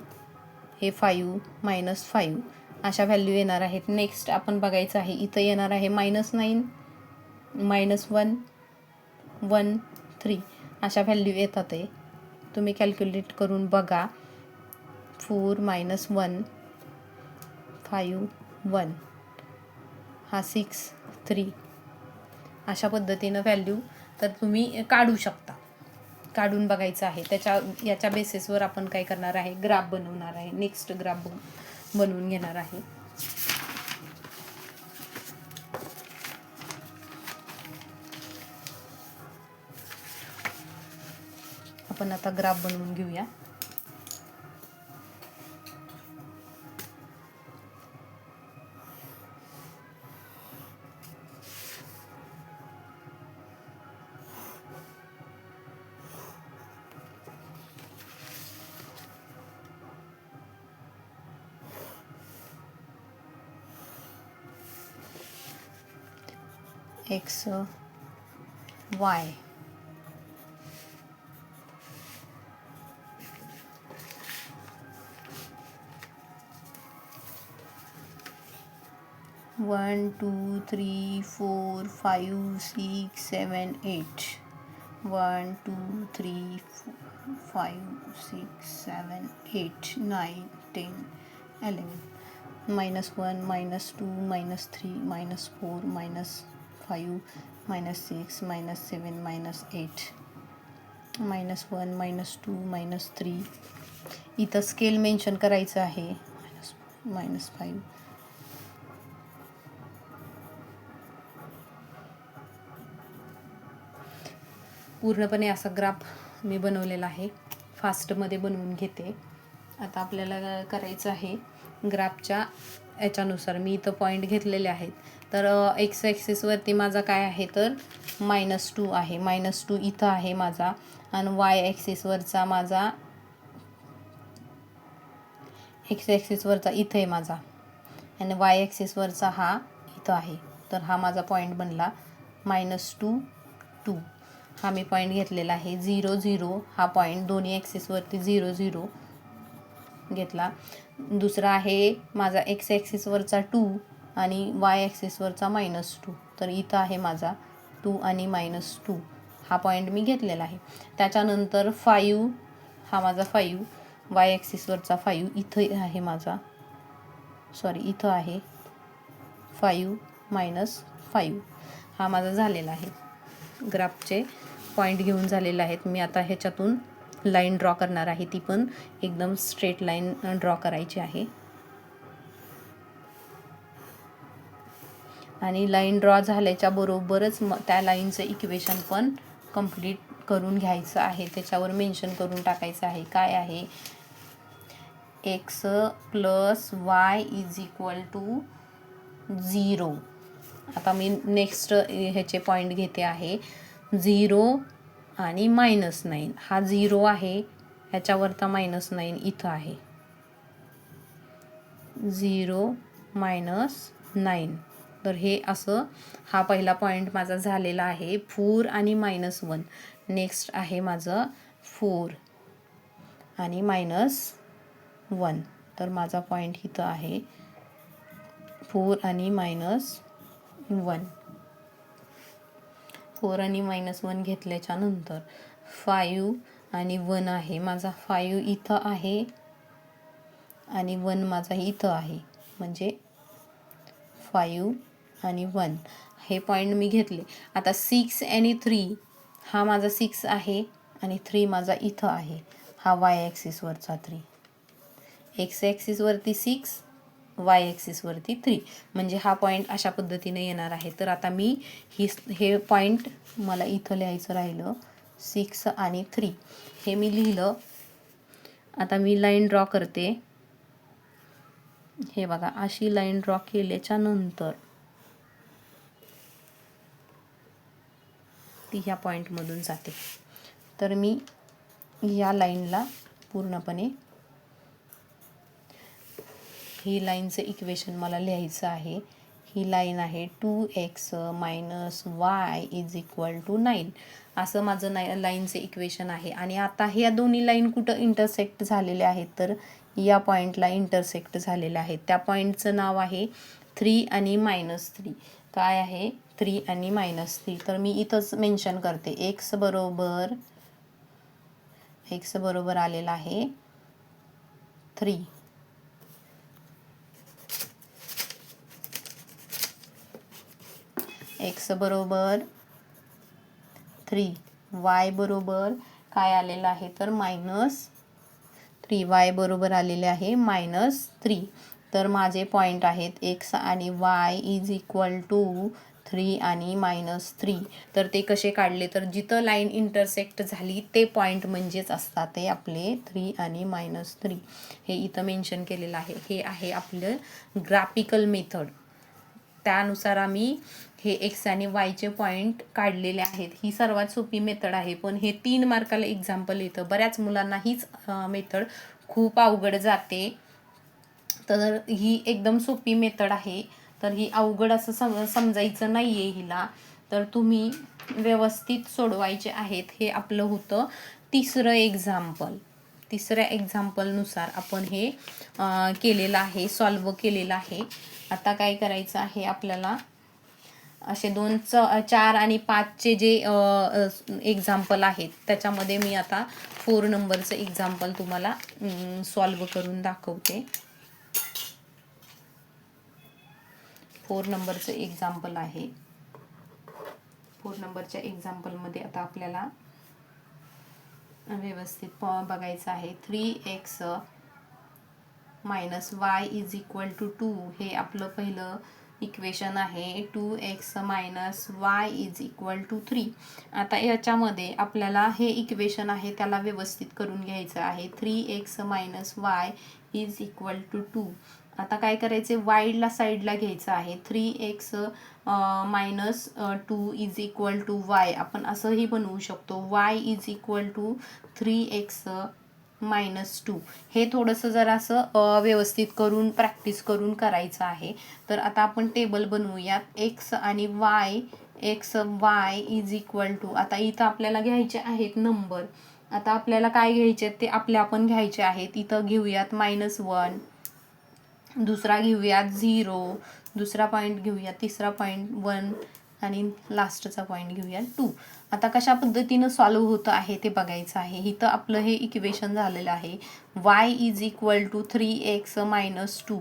हे 5, -5 अशा व्हॅल्यू येणार आहेत. नेक्स्ट आपण बघायचं आहे, इथं येणार आहे -9, -1, 1, 3 अशा व्हॅल्यू येतात आहे. तुम्ही कॅल्क्युलेट करून बघा. 4, -1, 5, 1 हा 6, 3 अशा पद्धतीनं व्हॅल्यू तर तुम्ही काढू शकता. काढून बघायचं आहे. याच्या बेसिसवर आपण काय करणार आहे, ग्राफ बनवणार आहे. नेक्स्ट ग्राफ बनवून घेणार आहे. आपण आता ग्राफ बनवून घेऊया. एक्स वाय 1 2 3 4 5 6 7 8 1 2 3 5 6 7 8 9 10 11 -1 -2 -3 -4 -5 -6 -7 -8 -1 -2 -3 इथं स्केल मेन्शन करायचं आहे -5 पूर्णपणे असा ग्राफ मी बनवलेला आहे. फास्टमध्ये बनवून घेते. आता आपल्याला करायचं आहे ग्राफच्या याच्यानुसार मी इथं पॉईंट घेतलेले आहेत. तर एक्स ॲक्सिसवरती माझा काय आहे तर -2 आहे. -2 इथं आहे माझा आणि वाय ॲक्सिसवरचा माझा एक्स ॲक्सिसवरचा इथं आहे माझा आणि वाय ॲक्सिसवरचा हा इथं आहे. तर हा माझा पॉईंट बनला -2 2 हा मी पॉईंट घेतलेला आहे. 0 0 हा पॉईंट दोन्ही ॲक्सिसवरती 0 0 घेतला. दुसरा आहे माझा एक्स ॲक्सिसवरचा 2 आणि वाय ॲक्सिसवरचा -2. तर इथं आहे माझा 2 आणि -2 हा पॉईंट मी घेतलेला आहे. त्याच्यानंतर 5 हा माझा 5 वाय ॲक्सिसवरचा 5 इथं आहे माझा इथं आहे 5 -5 हा माझा झालेला आहे. ग्राफचे पॉईंट घेऊन झालेले आहेत. मी आता ह्याच्यातून लाईन ड्रॉ करणार आहे. ती पण एकदम स्ट्रेट लाईन ड्रॉ करायची आहे. आणि लाईन ड्रॉ झाल्याच्या बरोबरच त्या लाईनचं इक्वेशन पण कंप्लीट करून घ्यायचं आहे. त्याच्यावर मेन्शन करून टाकायचं आहे. काय आहे x + y = 0. आता मी नेक्स्ट ह्याचे पॉईंट घेते आहे 0 आणि -9 हा 0 आहे. ह्याच्यावरचा -9 इथं आहे 0 -9. तर हे असं हा पहिला पॉईंट माझा झालेला आहे 4 आणि -1. नेक्स्ट आहे माझं 4 आणि -1. तर माझा पॉईंट इथं आहे 4 आणि -1. 4 आणि -1 घेतल्याच्या नंतर 5 आणि 1 आहे माझा 5 इथं आहे आणि 1 माझा इथं आहे म्हणजे 5 आणि 1 हे पॉईंट मी घेतले. आता 6 आणि 3 हा माझा 6 आहे आणि 3 माझा इथं आहे हा वाय ॲक्सिसवरचा 3. एक्स ॲक्सिसवरती 6 वाय ॲक्सिसवरती 3 म्हणजे हा पॉईंट अशा पद्धतीने येणार आहे. तर आता मी हे पॉईंट मला इथं लिहायचं राहिलं 6 आणि 3 हे मी लिहिलं. आता मी लाईन ड्रॉ करते. हे बघा अशी लाईन ड्रॉ केल्याच्या नंतर ती ह्या पॉईंटमधून जाते. तर मी या लाईनला पूर्णपणे ही लाईनचं इक्वेशन मला लिहायचं आहे. ही लाईन आहे 2x - y = 9 असं माझं लाईनचं इक्वेशन आहे. आणि आता ह्या दोन्ही लाईन कुठं इंटरसेक्ट झालेल्या आहेत तर या पॉईंटला इंटरसेक्ट झालेल्या आहेत. त्या पॉईंटचं नाव आहे 3 आणि -3. काय आहे 3 आणि -3. तर मी इथंच मेन्शन करते x बरोबर आलेला आहे 3. x बरोबर 3 y बरोबर काय आलेलं आहे तर -3 y बरोबर आलेले आहे -3. तर माझे पॉईंट आहेत x आणि y = 3 आणि -3. तर ते कसे काढले तर जिथं लाईन इंटरसेक्ट झाली ते पॉईंट म्हणजेच असतात ते आपले 3 आणि -3. हे इथं मेन्शन केलेलं आहे. हे आहे आपलं ग्राफिकल मेथड. त्यानुसार आम्ही हे एक्स आणि वायचे पॉईंट काढलेले आहेत. ही सर्वात सोपी मेथड आहे. पण हे 3 मार्काला एक्झाम्पल येतं. बऱ्याच मुलांना हीच मेथड खूप अवघड जाते. तर ही एकदम सोपी मेथड आहे. तर ही अवघड असं समजायचं नाही आहे हिला. तर तुम्ही व्यवस्थित सोडवायचे आहेत. हे आपलं होतं तिसरं एक्झाम्पल. तिसऱ्या एक्झाम्पलनुसार आपण हे केलेलं आहे, सॉल्व केलेलं आहे. आता काय करायचं आहे आपल्याला, असे 2, 4 आणि 5चे जे एक्झाम्पल आहेत त्याच्यामध्ये मी आता 4 नंबरचं एक्झाम्पल तुम्हाला सॉल्व करून दाखवते. 4 नंबरचं एक्झाम्पल आहे. 4 नंबरच्या एक्झाम्पलमध्ये आता आपल्याला व्यवस्थित बघायचं आहे. 3x - y = 2 हे आपलं पहिलं इक्वेशन आहे. 2x - y = 3. आता याच्यामध्ये आपल्याला हे इक्वेशन आहे त्याला व्यवस्थित करून घ्यायचं आहे. 3x - y = 2. आता काय करायचे, वायला साईडला घ्यायचं आहे. 3x - 2 = y. आपण असंही बनवू शकतो, y = 3x - 2. हे थोडंसं जरासं व्यवस्थित करून प्रॅक्टिस करून करायचं आहे. तर आता आपण टेबल बनवूयात. x आणि y = आता इथं आपल्याला घ्यायचे आहेत नंबर. आता आपल्याला काय घ्यायचे ते आपण घ्यायचे आहेत. इथं घेऊयात -1, दुसरा घेऊयात 0, दुसरा पॉईंट घेऊयात, तिसरा पॉईंट 1 आणि लास्टचा पॉईंट घेऊयात 2. आता कशा पद्धतीनं सॉल्व होतं आहे ते बघायचं आहे. इथं आपलं हे इक्वेशन झालेलं आहे. y = 3x - 2.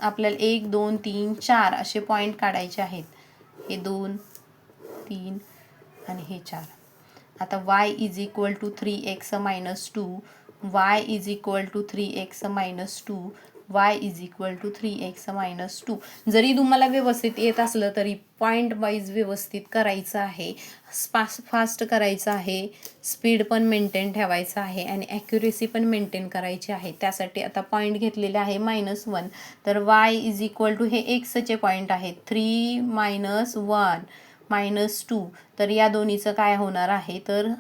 आपल्याला 1, 2, 3, 4 असे पॉईंट काढायचे आहेत. हे 2, 3 आणि हे 4. आता y = 3x - 2, y = 3x - 2, y = 3x - 2. जरी तुम्हाला व्यवस्थित येत असलं तरी पॉईंट वाईज व्यवस्थित करायचं आहे. फास्ट करायचं आहे, स्पीड पण मेंटेन ठेवायचं आहे आणि ॲक्युरेसी पण मेंटेन करायची आहे. त्यासाठी आता पॉईंट घेतलेले आहे -1. तर y = हे एक्सचे पॉईंट आहेत. 3 - 1 - 2. तर या दोन्हीचं काय होणार आहे, तर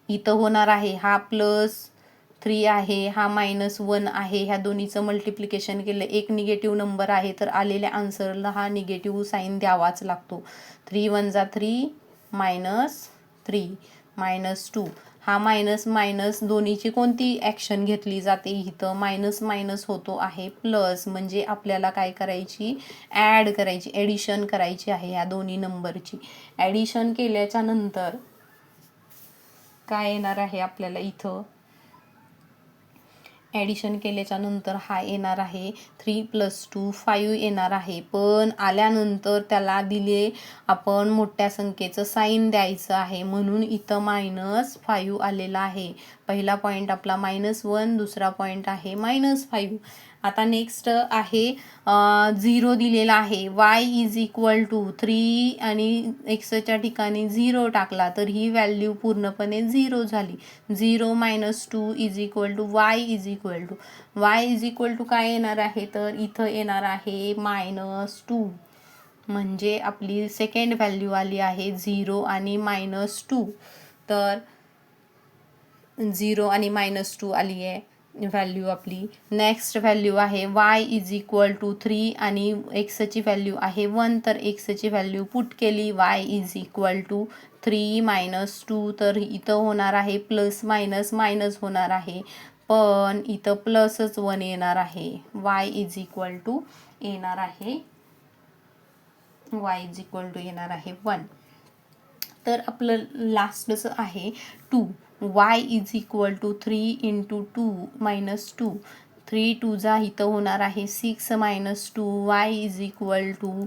इथं होणार आहे हा +3 आहे, हा -1 आहे. ह्या दोन्हीचं मल्टिप्लिकेशन केलं, एक निगेटिव्ह नंबर आहे तर आलेल्या आन्सरला हा निगेटिव्ह साईन द्यावाच लागतो. 3 × 1 = 3 -3 -2. हा मायनस दोन्हीची कोणती ॲक्शन घेतली जाते, इथं मायनस होतो आहे प्लस, म्हणजे आपल्याला काय करायची, ॲड करायची, ॲडिशन करायची आहे ह्या दोन्ही नंबरची. ॲडिशन केल्याच्या नंतर काय येणार आहे आपल्याला, इथं ॲडिशन केल्याच्या नंतर हा येणार आहे 3 + 2 5 येणार आहे. पण आल्यानंतर त्याला दिले आपण मोठ्या संख्येचं साईन द्यायचं आहे म्हणून इथं -5 आलेला आहे. पहिला पॉईंट आपला -1, दुसरा पॉईंट आहे -5. आता नेक्स्ट आहे 0 दिलेला आहे. y = 3 आणि एक्सच्या ठिकाणी 0 टाकला तर ही व्हॅल्यू पूर्णपणे 0 झाली. 0 - 2 y = काय येणार आहे, तर इथं येणार आहे -2. म्हणजे आपली सेकंड व्हॅल्यू आली आहे 0 आणि -2. तर 0 आणि -2 आली आहे व्हॅल्यू आपली. नेक्स्ट व्हॅल्यू आहे y = 3 आणि एक्सची व्हॅल्यू आहे 1. तर एक्सची व्हॅल्यू पुट केली, y = 3 - 2. तर इथं होणार आहे प्लस मायनस मायनस होणार आहे, पण इथं प्लसच 1 येणार आहे. y = येणार आहे येणार आहे 1. तर आपलं लास्टचं आहे 2. y = 3 × 2 - 2. 3 × 2 इथं होणार आहे 6 - 2. y =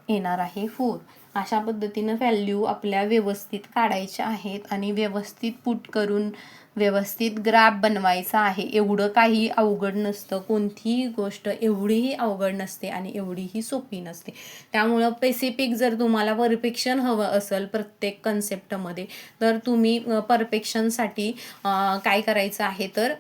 येणार आहे 4. अशा पद्धतीनं व्हॅल्यू आपल्या व्यवस्थित काढायच्या आहेत आणि व्यवस्थित पुट करून व्यवस्थित ग्राफ बनवायचा आहे. एवढं काही अवघड नसतं, कोणतीही गोष्ट एवढीही अवघड नसते आणि एवढीही सोपी नसते. त्यामुळं स्पेसिफिक जर तुम्हाला परफेक्शन हवं असेल प्रत्येक कन्सेप्टमध्ये, तर तुम्ही परफेक्शनसाठी काय करायचं आहे, तर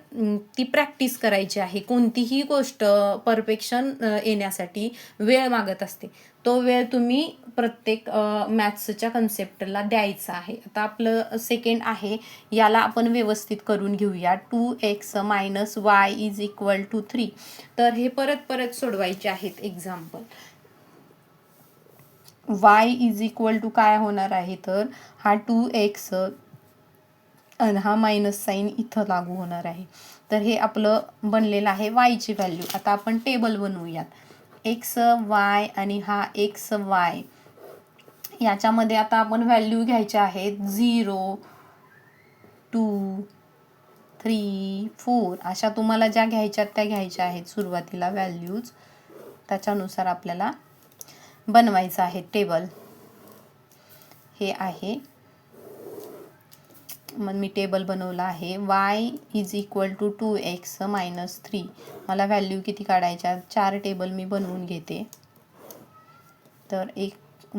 ती प्रॅक्टिस करायची आहे. कोणतीही गोष्ट परफेक्शन येण्यासाठी वेळ मागत असते. तो वेळ तुम्ही प्रत्येक मॅथ्सच्या कन्सेप्टला द्यायचा आहे. आता आपलं सेकंड आहे, याला आपण व्यवस्थित करून घेऊया. 2x - y = 3. तर हे परत सोडवायचे आहेत एक्झाम्पल. y = काय होणार आहे, तर हा 2x आणि हा मायनस साईन इथं लागू होणार आहे. तर हे आपलं बनलेलं आहे वायची व्हॅल्यू. आता आपण टेबल बनवूयात. एक्स वाय आणि हा एक्स वाय याच्यामध्ये आता आपण व्हॅल्यू घ्यायच्या आहेत 0, 2, 3, 4 अशा तुम्हाला ज्या घ्यायच्यात त्या घ्यायच्या आहेत सुरुवातीला व्हॅल्यूज. त्याच्यानुसार आपल्याला बनवायचं आहे टेबल. हे आहे, मग मी टेबल बनवलं आहे. y is equal to 2x - 3. मला व्हॅल्यू किती काढायच्या? 4 टेबल मी बनवून घेते. तर एक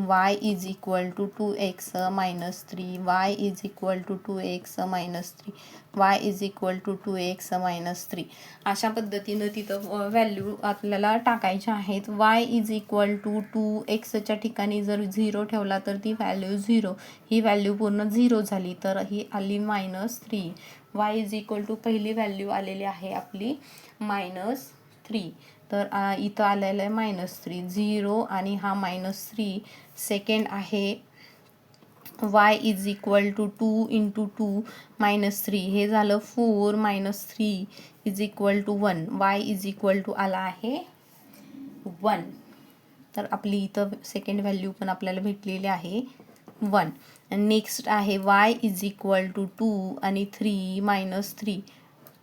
y is equal to 2x - 3, y is equal to 2x - 3, y is equal to 2x - 3 अशा पद्धतीनं तिथं व्हॅल्यू आपल्याला टाकायच्या आहेत. y इज इक्वल टू 2xच्या ठिकाणी जर 0 ठेवला तर ती व्हॅल्यू 0, ही व्हॅल्यू पूर्ण 0 झाली तर ही आली -3. y इज इक्वल टू पहिली व्हॅल्यू आलेली आहे आपली -3. तर इथं आलेलं आहे -3, 0 आणि हा -3. सेकंड आहे y इज इक्वल टू 2 × 2 -3, हे झालं 4 - 3 is equal to 1. y is equal to आला आहे 1. तर आपली इथं सेकंड व्हॅल्यू पण आपल्याला भेटलेली आहे 1. नेक्स्ट आहे y इज इक्वल टू 2 आणि 3 - 3.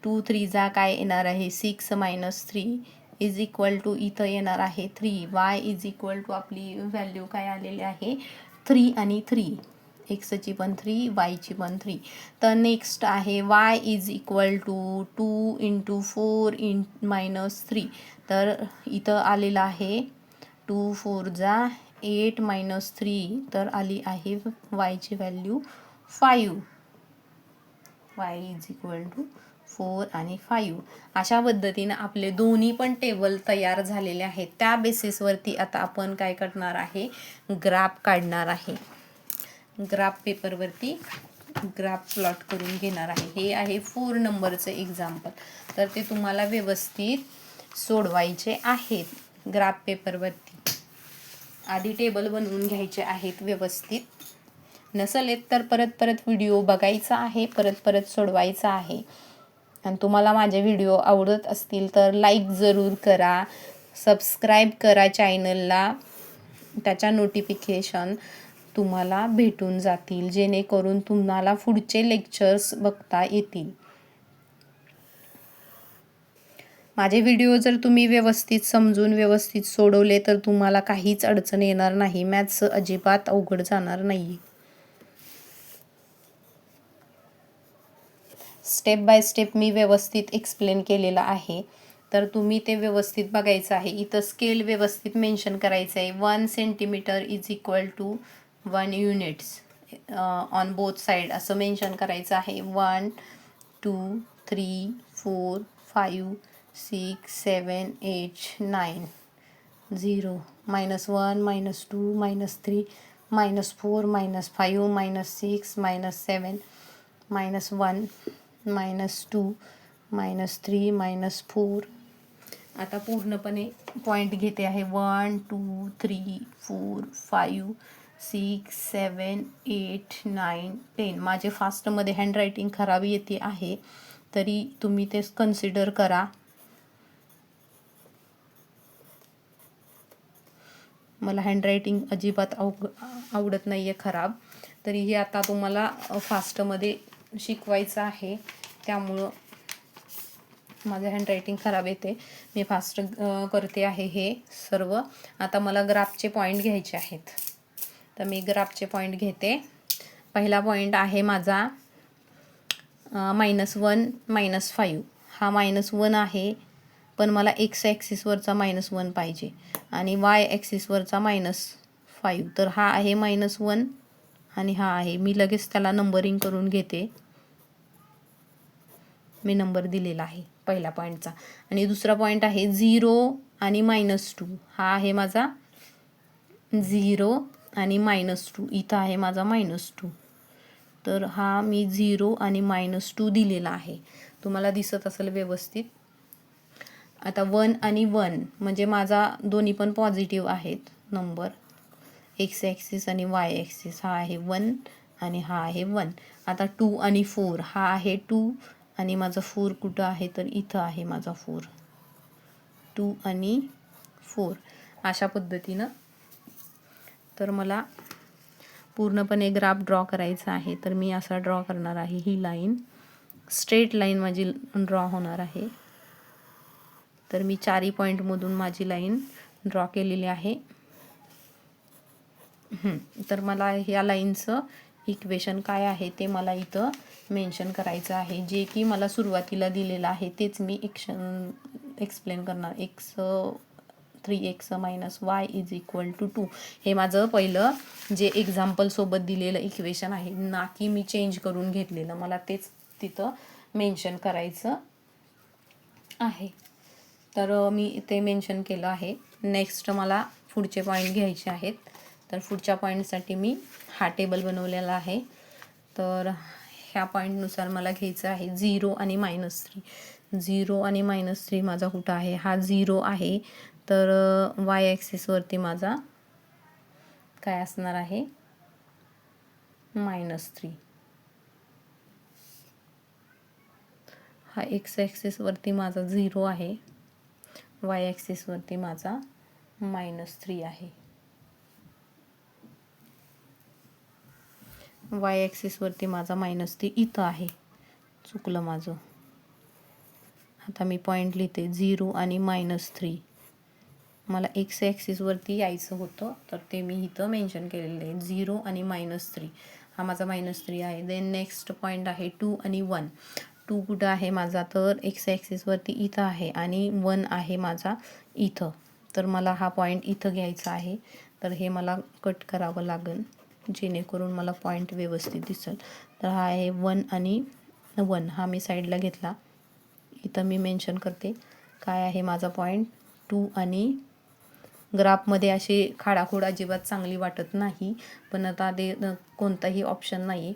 2 3 जा काय येणार आहे 6 - 3 इज इक्वल टू इथं येणार आहे 3. y इज इक्वल टू आपली व्हॅल्यू काय आलेली आहे 3 आणि 3. एक्सची पण 3, वायची पण 3. तर नेक्स्ट आहे y इज इक्वल टू 2 × 4 - 3. तर इथं आलेलं आहे 2 4 जा 8 - 3. तर आली आहे वायची value 5. y is equal to 4 आणि 5. अशा पद्धतीनं आपले दोन्ही पण टेबल तयार झालेले आहेत. त्या बेसिसवरती आता आपण काय करणार आहे, ग्राफ काढणार आहे. ग्राफ पेपरवरती ग्राफ प्लॉट करून घेणार आहे. हे आहे 4 नंबरचं एक्झाम्पल. तर ते तुम्हाला व्यवस्थित सोडवायचे आहेत ग्राफ पेपरवरती. आधी टेबल बनवून घ्यायचे आहेत व्यवस्थित. नसेल येत तर परत व्हिडिओ बघायचा आहे, परत सोडवायचा आहे. आणि तुम्हाला माझे व्हिडिओ आवडत असतील तर लाईक जरूर करा, सबस्क्राईब करा चॅनलला. त्याच्या नोटिफिकेशन तुम्हाला भेटून जातील, जेणेकरून तुम्हाला पुढचे लेक्चर्स बघता येतील. माझे व्हिडिओ जर तुम्ही व्यवस्थित समजून व्यवस्थित सोडवले तर तुम्हाला काहीच अडचण येणार नाही. मॅथ्स अजिबात अवघड जाणार नाही. स्टेप बाय स्टेप मी व्यवस्थित एक्सप्लेन केलेलं आहे, तर तुम्ही ते व्यवस्थित बघायचं आहे. इथं स्केल व्यवस्थित मेन्शन करायचं आहे. 1 centimetre is equal to 1 units on both side असं मेन्शन करायचं आहे. 1 2 3 4 5 6 7 8 9 0 -1 -2 -3 -4 -5 -6 -7 -1 -2 -3 -4. आता पूर्णपणे पॉईंट घेते आहे. 1 2 3 4 5 6 7 8 9 10. माझे फास्टमध्ये हँडरायटिंग खराब येते आहे, तरी तुम्ही ते कन्सिडर करा. मला हँडरायटिंग अजिबात आवडत नाही आहे खराब, तरीही आता तुम्हाला फास्टमध्ये शिकवायचं आहे, त्यामुळं माझं हँडरायटिंग खराब येते. मी फास्ट करते आहे हे सर्व. आता मला ग्राफचे पॉईंट घ्यायचे आहेत, तर मी ग्राफचे पॉईंट घेते. पहिला पॉईंट आहे माझा -1 -5. हा -1 आहे, पण मला एक्स ॲक्सिसवरचा -1 पाहिजे आणि वाय ॲक्सिसवरचा -5. तर हा आहे -1 आणि हा आहे. मी लगेच त्याला नंबरिंग करून घेते. मी नंबर दिलेला आहे पहिला पॉईंटचा. आणि दुसरा पॉईंट आहे 0 आणि -2. हा आहे माझा 0 आणि -2. इथं आहे माझा -2. तर हा मी 0 आणि -2 दिलेला आहे. तुम्हाला दिसत असेल व्यवस्थित. आता 1 आणि 1 म्हणजे माझा दोन्ही पण पॉझिटिव्ह आहेत नंबर. एक्स ॲक्सिस आणि वाय ॲक्सिस. हा आहे 1 आणि हा आहे 1. आता 2 आणि 4, हा आहे 2 आणि माझा 4 कुठं आहे तर इथं आहे माझा 4. 2 आणि 4 अशा पद्धतीनं. तर मला पूर्णपणे ग्राफ ड्रॉ करायचा आहे, तर मी असा ड्रॉ करणार आहे. ही लाईन स्ट्रेट लाईन माझी ड्रॉ होणार आहे. तर मी 4 पॉईंटमधून माझी लाईन ड्रॉ केलेली आहे. तर मला ह्या लाईनचं इक्वेशन काय आहे ते मला इथं मेन्शन करायचं आहे, जे की मला सुरुवातीला दिलेलं आहे तेच मी एक्सप्लेन करणार. x 3x - y = 2 हे माझं पहिलं जे एक्झाम्पलसोबत दिलेलं इक्वेशन आहे, ना की मी चेंज करून घेतलेलं. मला तेच तिथं मेन्शन करायचं आहे. तर मी ते मेन्शन केलं आहे. नेक्स्ट मला पुढचे पॉईंट घ्यायचे आहेत. तर पुढच्या पॉईंटसाठी मी हा टेबल बनवलेला आहे. तर ह्या पॉईंटनुसार मला घ्यायचं आहे 0 आणि -3. 0 आणि -3 माझा कुठं आहे? हा 0 आहे. तर y ॲक्सिसवरती माझा काय असणार आहे? -3. हा x ॲक्सिसवरती माझा 0 आहे. y ॲक्सिसवरती माझा -3 आहे. y ॲक्सिसवरती माझा -3 इथं आहे. चुकलं माझं. आता मी पॉईंट लिहिते 0 आणि -3. मला x ॲक्सिसवरती यायचं होतं, तर ते मी इथं मेन्शन केलेलं आहे. 0 आणि -3 हा माझा -3 आहे. देन नेक्स्ट पॉईंट आहे 2 आणि 1. 2 कुठं आहे माझा? तर x ॲक्सिसवरती इथं आहे आणि 1 आहे माझा इथं. तर मला हा पॉईंट इथं घ्यायचा आहे. तर हे मला कट करावं लागेल, जेणेकरून मला पॉईंट व्यवस्थित दिसेल. तर हा आहे 1 आणि 1. हा मी साईडला घेतला. इथं मी मेन्शन करते काय आहे माझा पॉईंट. 2 आणि ग्राफमध्ये अशी खाडाखोड अजिबात चांगली वाटत नाही, पण आता ते कोणताही ऑप्शन नाही.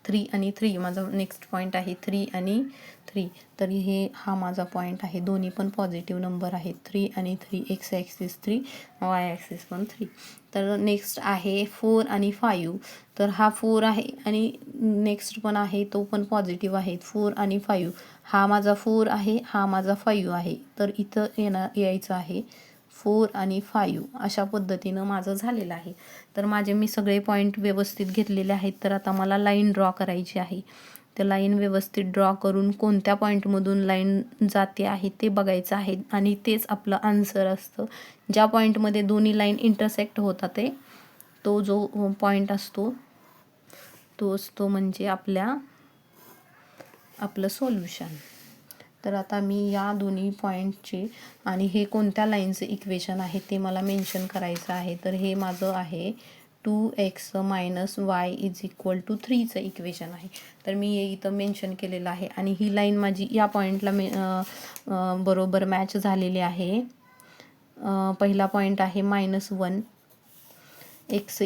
3 आणि 3 माझा नेक्स्ट पॉईंट आहे. 3 आणि 3. तर हा माझा पॉईंट आहे. दोन्ही पण पॉझिटिव्ह नंबर आहेत. 3 आणि 3. x ॲक्सिस 3, y ॲक्सिस पण 3. तर नेक्स्ट आहे 4 आणि 5. तर हा 4 आहे आणि नेक्स्ट पण आहे, तो पण पॉझिटिव्ह आहे. 4 आणि 5. हा माझा 4 आहे, हा माझा 5 आहे. तर इथं यायचं आहे 4 आणि 5. अशा पद्धतीनं माझं झालेलं आहे. तर मी सगळे पॉईंट व्यवस्थित घेतलेले आहेत. तर आता मला लाईन ड्रॉ करायची आहे. तर लाईन व्यवस्थित ड्रॉ करून कोणत्या पॉईंटमधून लाईन जाते आहे ते बघायचं आहे आणि तेच आपलं आन्सर असतं. ज्या पॉईंटमध्ये दोन्ही लाईन इंटरसेक्ट होतात तो जो पॉईंट असतो तो असतो म्हणजे आपलं सोल्युशन. तर आता मी या दोन्ही पॉईंटचे आणि हे कोणत्या लाईनचं इक्वेशन आहे ते मला मेन्शन करायचं आहे. तर हे माझं आहे 2x - y = 3चं इक्वेशन आहे. तर मी हे इथं मेन्शन केलेलं आहे आणि ही लाईन माझी या पॉईंटला बरोबर मॅच झालेली आहे. पहिला पॉईंट आहे -1. x =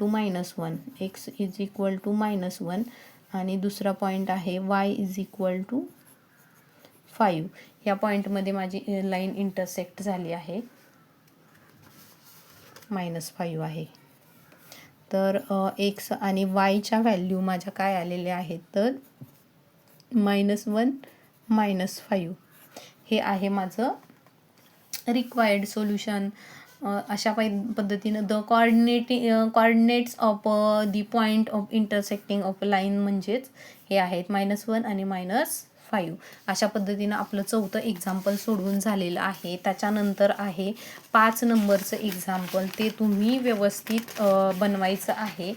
-1. x = -1 आणि दुसरा पॉईंट आहे y = 5. या पॉईंटमध्ये माझी लाईन इंटरसेक्ट झाली आहे. -5 आहे. तर x आणि yच्या व्हॅल्यू माझ्या काय आलेल्या आहेत तर -1 -5 हे आहे माझं रिक्वायर्ड सोल्युशन. अशा पद्धतीनं the coordinates of the point of intersecting of line म्हणजेच हे आहेत -1 आणि -5. अशा पद्धतीनं आपलं 4थं एक्झाम्पल सोडवून झालेलं आहे. त्याच्यानंतर आहे 5 नंबरचं एक्झाम्पल. ते तुम्ही व्यवस्थित बनवायचं आहे.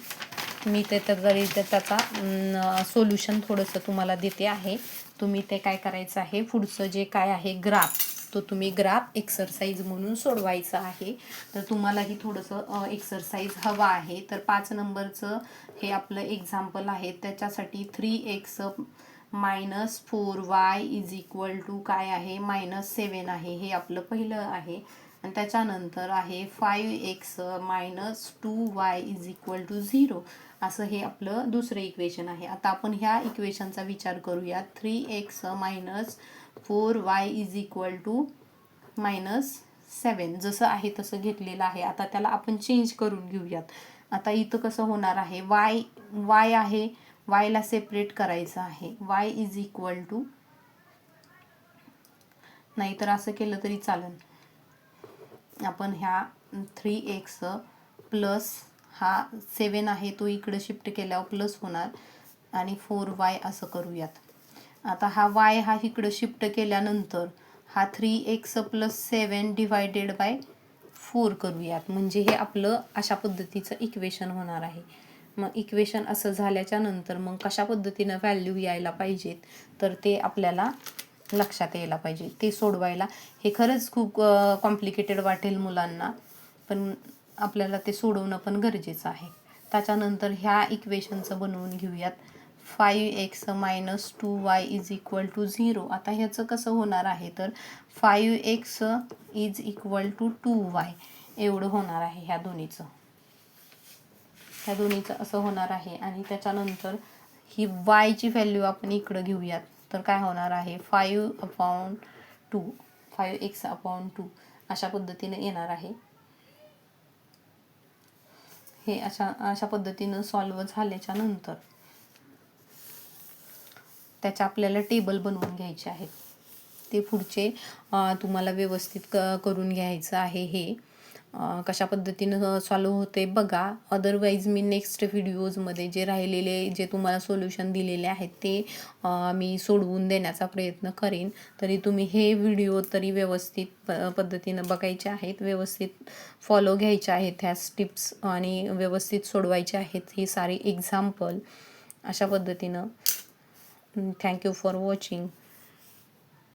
मी त्याचा सोल्युशन थोडंसं तुम्हाला देते आहे. तुम्ही ते काय करायचं आहे, पुढचं जे काय आहे ग्राफ, तो तुम्ही ग्राफ एक्सरसाइज म्हणून सोडवायचा आहे. तर तुम्हालाही थोडंसं एक्सरसाइज हवा आहे. तर 5 नंबरचं हे आपलं एक्झाम्पल आहे. त्याच्यासाठी 3x - 4y = काय आहे -7 आहे. हे आपलं पहिलं आहे. आणि त्याच्यानंतर आहे 5x - 2y = 0 असं हे आपलं दुसरं इक्वेशन आहे. आता आपण ह्या इक्वेशनचा विचार करूया. 3x - 4y = -7 जसं आहे तसं घेतलेलं आहे. आता त्याला आपण चेंज करून घेऊयात. आता इथं कसं होणार आहे, वाय आहे, वायला सेपरेट करायचं आहे. वाय इज इक्वल टू, नाहीतर असं केलं तरी चालेल. आपण ह्या 3x प्लस हा 7 आहे तो इकडे शिफ्ट केल्यावर प्लस होणार आणि 4y असं करूयात. आता हा y हा इकडे शिफ्ट केल्यानंतर हा 3x प्लस 7 डिवायडेड बाय 4 करूयात. म्हणजे हे आपलं अशा पद्धतीचं इक्वेशन होणार आहे. मग इक्वेशन असं झाल्याच्या नंतर मग कशा पद्धतीनं व्हॅल्यू यायला पाहिजेत तर ते आपल्याला लक्षात यायला पाहिजे. ते सोडवायला हे खरंच खूप कॉम्प्लिकेटेड वाटेल मुलांना, पण आपल्याला ते सोडवणं पण गरजेचं आहे. त्याच्यानंतर ह्या इक्वेशनचं बनवून घेऊयात. 5x minus 2y is equal to 0. आता ह्याचं कसं होणार आहे तर 5x is equal to 2y एवढं होणार आहे ह्या दोन्हीचं असं होणार आहे. आणि त्याच्यानंतर ही वायची व्हॅल्यू आपण इकडं घेऊयात तर काय होणार आहे 5x/2 अशा पद्धतीने येणार आहे. हे अशा पद्धतीनं सॉल्व्ह झाल्याच्या नंतर त्याच्या आपल्याला टेबल बनवून घ्यायचे आहेत. ते पुढचे तुम्हाला व्यवस्थित करून घ्यायचं आहे. हे कशा पद्धतीनं सॉल्व्ह होते बघा. अदरवाईज मी नेक्स्ट व्हिडिओजमध्ये जे राहिलेले जे तुम्हाला सोल्युशन दिलेले आहेत ते मी सोडवून देण्याचा प्रयत्न करेन. तरी तुम्ही हे व्हिडिओ तरी व्यवस्थित पद्धतीनं बघायचे आहेत, व्यवस्थित फॉलो घ्यायचे आहेत ह्या टिप्स आणि व्यवस्थित सोडवायचे आहेत हे सारे एक्झाम्पल. अशा पद्धतीनं थँक्यू फॉर वॉचिंग.